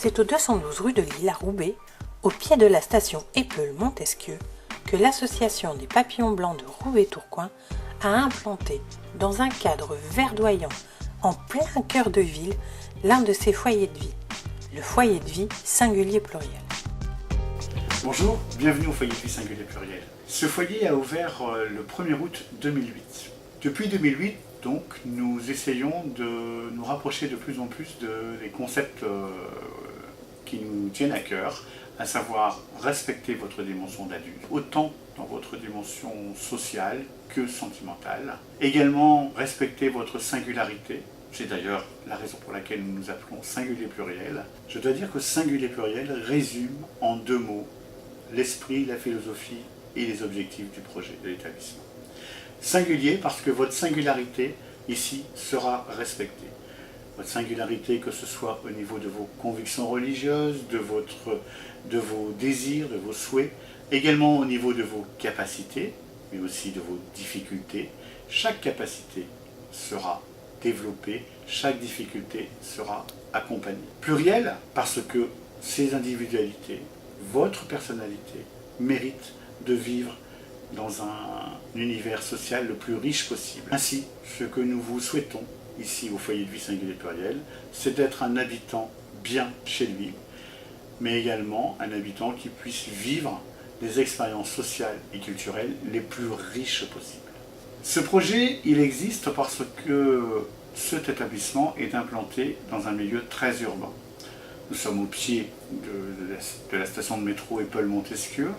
C'est au 212 rue de Lille à Roubaix, au pied de la station Épeule-Montesquieu, que l'association des papillons blancs de Roubaix-Tourcoing a implanté, dans un cadre verdoyant, en plein cœur de ville, l'un de ses foyers de vie, le foyer de vie singulier pluriel. Bonjour, bienvenue au foyer de vie singulier pluriel. Ce foyer a ouvert le 1er août 2008. Depuis 2008, donc, nous essayons de nous rapprocher de plus en plus des concepts qui nous tiennent à cœur, à savoir respecter votre dimension d'adulte, autant dans votre dimension sociale que sentimentale. Également, respecter votre singularité. C'est d'ailleurs la raison pour laquelle nous nous appelons singulier pluriel. Je dois dire que singulier pluriel résume en 2 mots l'esprit, la philosophie et les objectifs du projet de l'établissement. Singulier parce que votre singularité ici sera respectée. Votre singularité, que ce soit au niveau de vos convictions religieuses, de vos désirs, de vos souhaits, également au niveau de vos capacités, mais aussi de vos difficultés. Chaque capacité sera développée, chaque difficulté sera accompagnée. Pluriel parce que ces individualités, votre personnalité, méritent de vivre dans un univers social le plus riche possible. Ainsi, ce que nous vous souhaitons ici au foyer de vie singulier pluriel, c'est d'être un habitant bien chez lui, mais également un habitant qui puisse vivre des expériences sociales et culturelles les plus riches possibles. Ce projet, il existe parce que cet établissement est implanté dans un milieu très urbain. Nous sommes au pied de la station de métro Épeule-Montesquieu,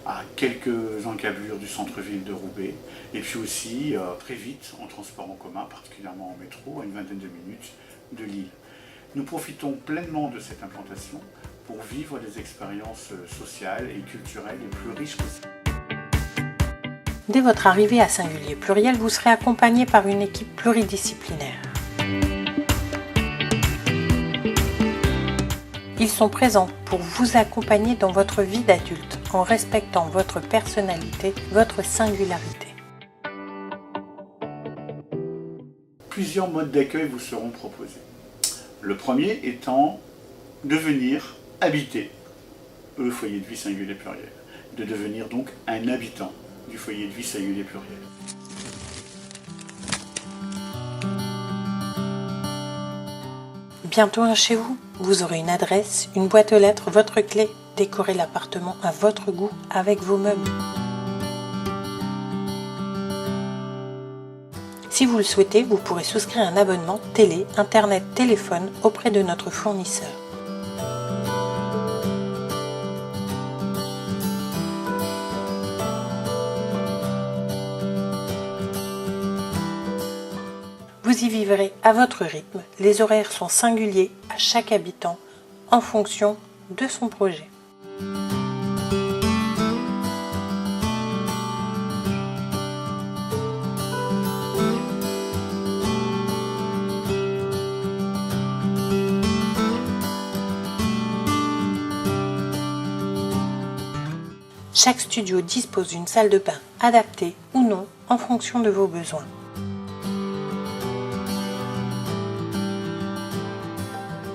à quelques encablures du centre-ville de Roubaix, et puis aussi très vite en transport en commun, particulièrement en métro, à une vingtaine de minutes de Lille. Nous profitons pleinement de cette implantation pour vivre des expériences sociales et culturelles les plus riches possibles. Dès votre arrivée à Singulier Pluriel, vous serez accompagné par une équipe pluridisciplinaire. Ils sont présents pour vous accompagner dans votre vie d'adulte en respectant votre personnalité, votre singularité. Plusieurs modes d'accueil vous seront proposés. Le premier étant de venir habiter le foyer de vie singulier pluriel, de devenir donc un habitant du foyer de vie singulier pluriel. Bientôt un chez vous, vous aurez une adresse, une boîte aux lettres, votre clé. Décorez l'appartement à votre goût avec vos meubles. Si vous le souhaitez, vous pourrez souscrire un abonnement télé, internet, téléphone auprès de notre fournisseur. Vous y vivrez à votre rythme, les horaires sont singuliers à chaque habitant en fonction de son projet. Chaque studio dispose d'une salle de bain adaptée ou non en fonction de vos besoins.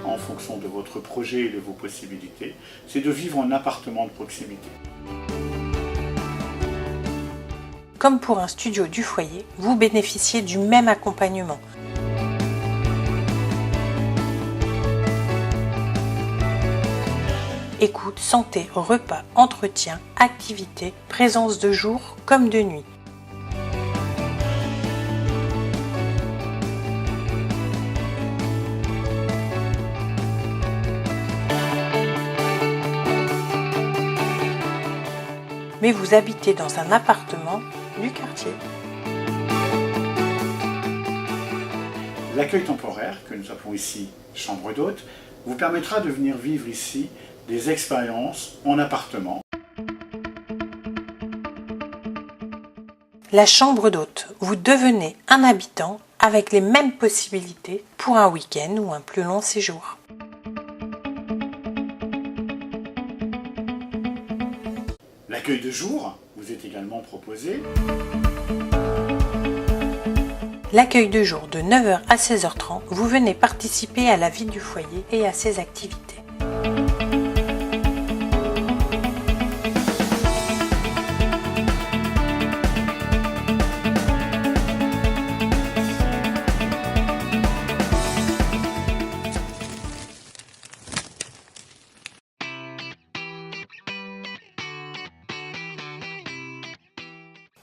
En fonction de votre projet et de vos possibilités, c'est de vivre en appartement de proximité. Comme pour un studio du foyer, vous bénéficiez du même accompagnement. Écoute, santé, repas, entretien, activités, présence de jour comme de nuit. Mais vous habitez dans un appartement du quartier. L'accueil temporaire, que nous appelons ici chambre d'hôte, vous permettra de venir vivre ici des expériences en appartement. La chambre d'hôte, vous devenez un habitant avec les mêmes possibilités pour un week-end ou un plus long séjour. L'accueil de jour vous est également proposé. L'accueil de jour de 9h à 16h30, vous venez participer à la vie du foyer et à ses activités.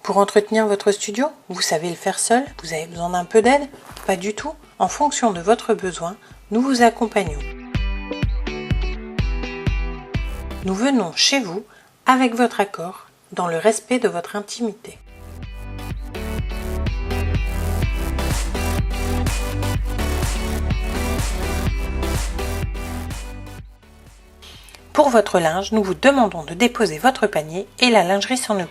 Pour entretenir votre studio, vous savez le faire seul? Vous avez besoin d'un peu d'aide? Pas du tout. En fonction de votre besoin, nous vous accompagnons. Nous venons chez vous avec votre accord, dans le respect de votre intimité. Pour votre linge, nous vous demandons de déposer votre panier et la lingerie s'en occupe.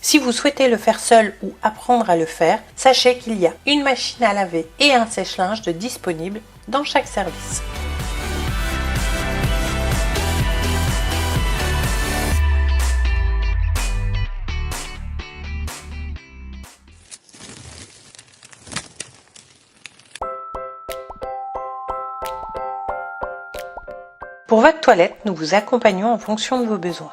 Si vous souhaitez le faire seul ou apprendre à le faire, sachez qu'il y a une machine à laver et un sèche-linge de disponibles dans chaque service. Pour votre toilette, nous vous accompagnons en fonction de vos besoins.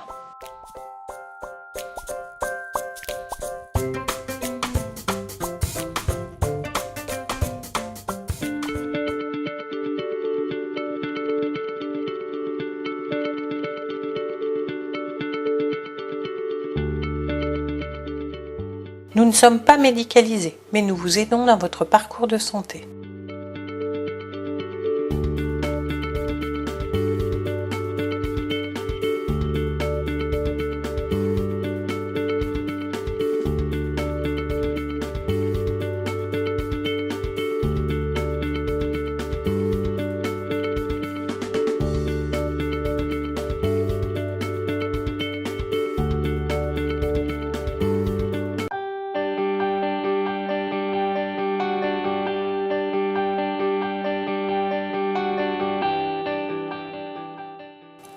Nous ne sommes pas médicalisés, mais nous vous aidons dans votre parcours de santé.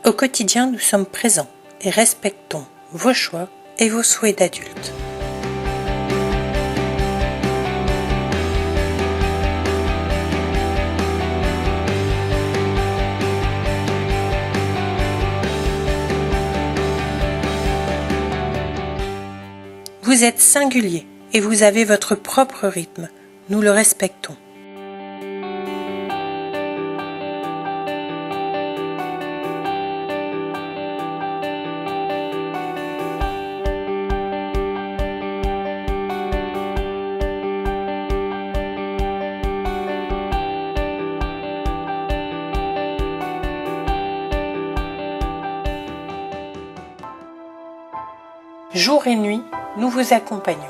Au quotidien, nous sommes présents et respectons vos choix et vos souhaits d'adultes. Vous êtes singulier et vous avez votre propre rythme. Nous le respectons. Jour et nuit, nous vous accompagnons.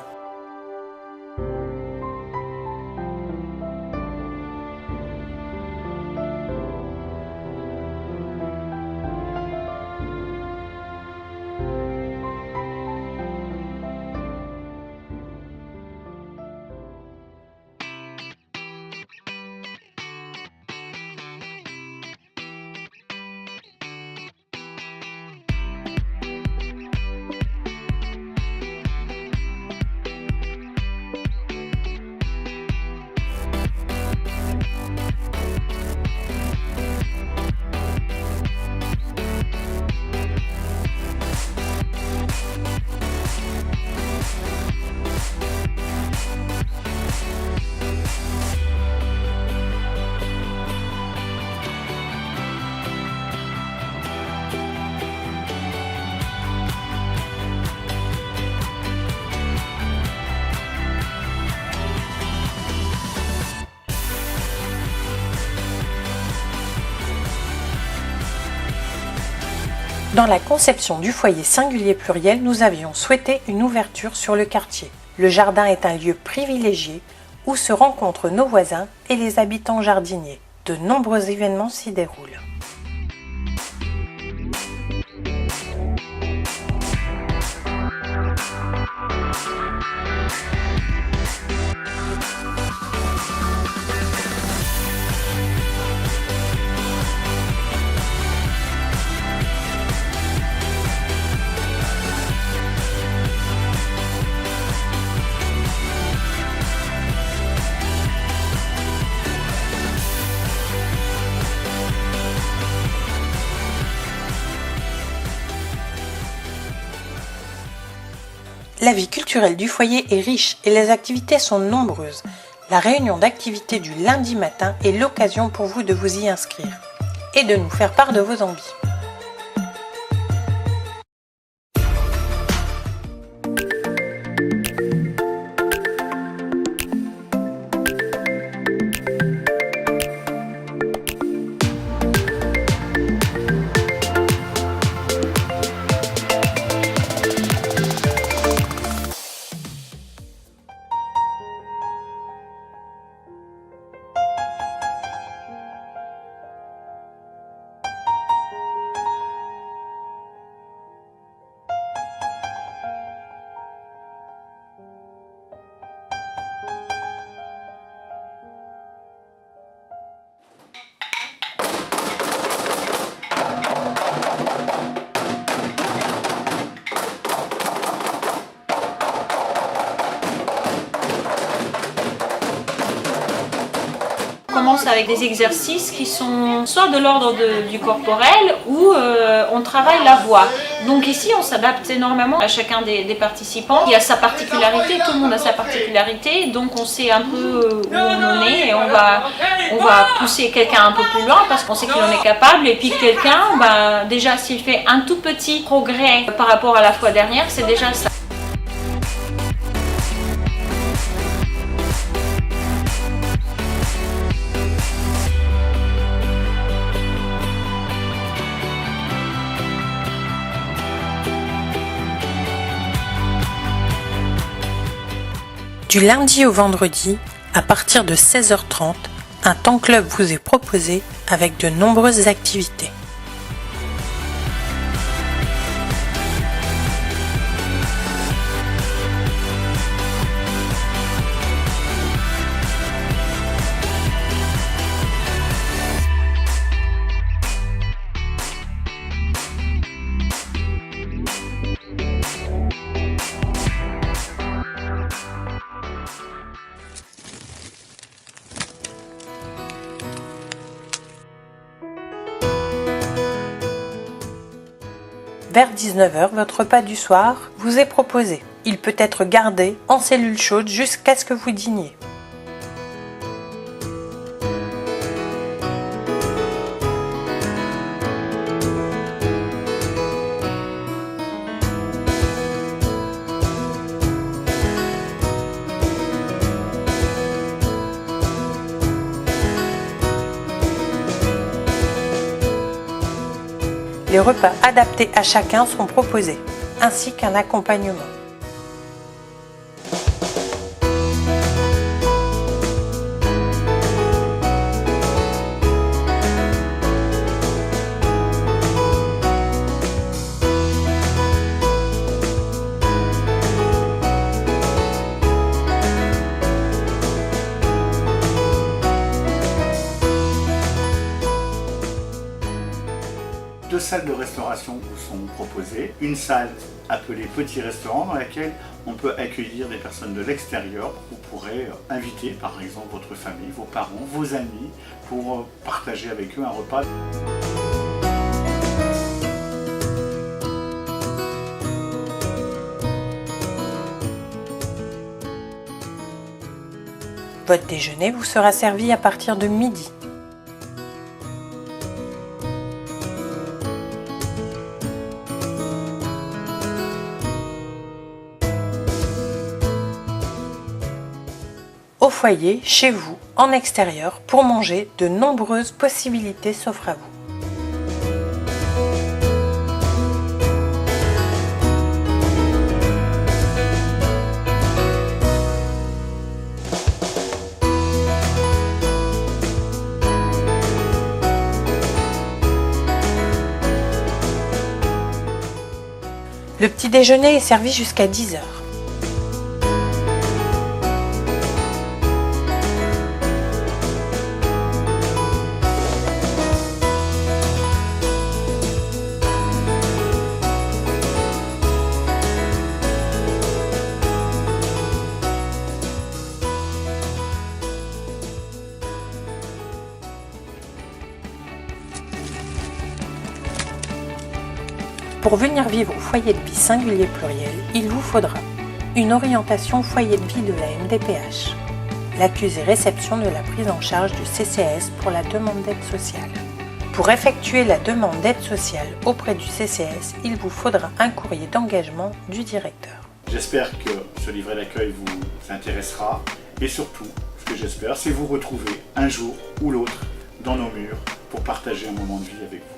Dans la conception du foyer singulier pluriel, nous avions souhaité une ouverture sur le quartier. Le jardin est un lieu privilégié où se rencontrent nos voisins et les habitants jardiniers. De nombreux événements s'y déroulent. La vie culturelle du foyer est riche et les activités sont nombreuses. La réunion d'activités du lundi matin est l'occasion pour vous de vous y inscrire et de nous faire part de vos envies. On commence avec des exercices qui sont soit de l'ordre du corporel ou on travaille la voix. Donc ici on s'adapte énormément à chacun des participants. Il y a sa particularité, tout le monde a sa particularité, donc on sait un peu où on en est et on va pousser quelqu'un un peu plus loin parce qu'on sait qu'il en est capable. Et puis quelqu'un, déjà s'il fait un tout petit progrès par rapport à la fois dernière, c'est déjà ça. Du lundi au vendredi, à partir de 16h30, un temps club vous est proposé avec de nombreuses activités. Vers 19h, votre repas du soir vous est proposé. Il peut être gardé en cellule chaude jusqu'à ce que vous dîniez. Les repas adaptés à chacun sont proposés, ainsi qu'un accompagnement. Deux salles de restauration vous sont proposées. Une salle appelée Petit Restaurant dans laquelle on peut accueillir des personnes de l'extérieur. Vous pourrez inviter par exemple votre famille, vos parents, vos amis pour partager avec eux un repas. Votre déjeuner vous sera servi à partir de midi. Au foyer, chez vous, en extérieur, pour manger, de nombreuses possibilités s'offrent à vous. Le petit déjeuner est servi jusqu'à 10h. Pour venir vivre au foyer de vie singulier pluriel, il vous faudra une orientation foyer de vie de la MDPH. L'accusé réception de la prise en charge du CCAS pour la demande d'aide sociale. Pour effectuer la demande d'aide sociale auprès du CCAS, il vous faudra un courrier d'engagement du directeur. J'espère que ce livret d'accueil vous intéressera et surtout, ce que j'espère, c'est vous retrouver un jour ou l'autre dans nos murs pour partager un moment de vie avec vous.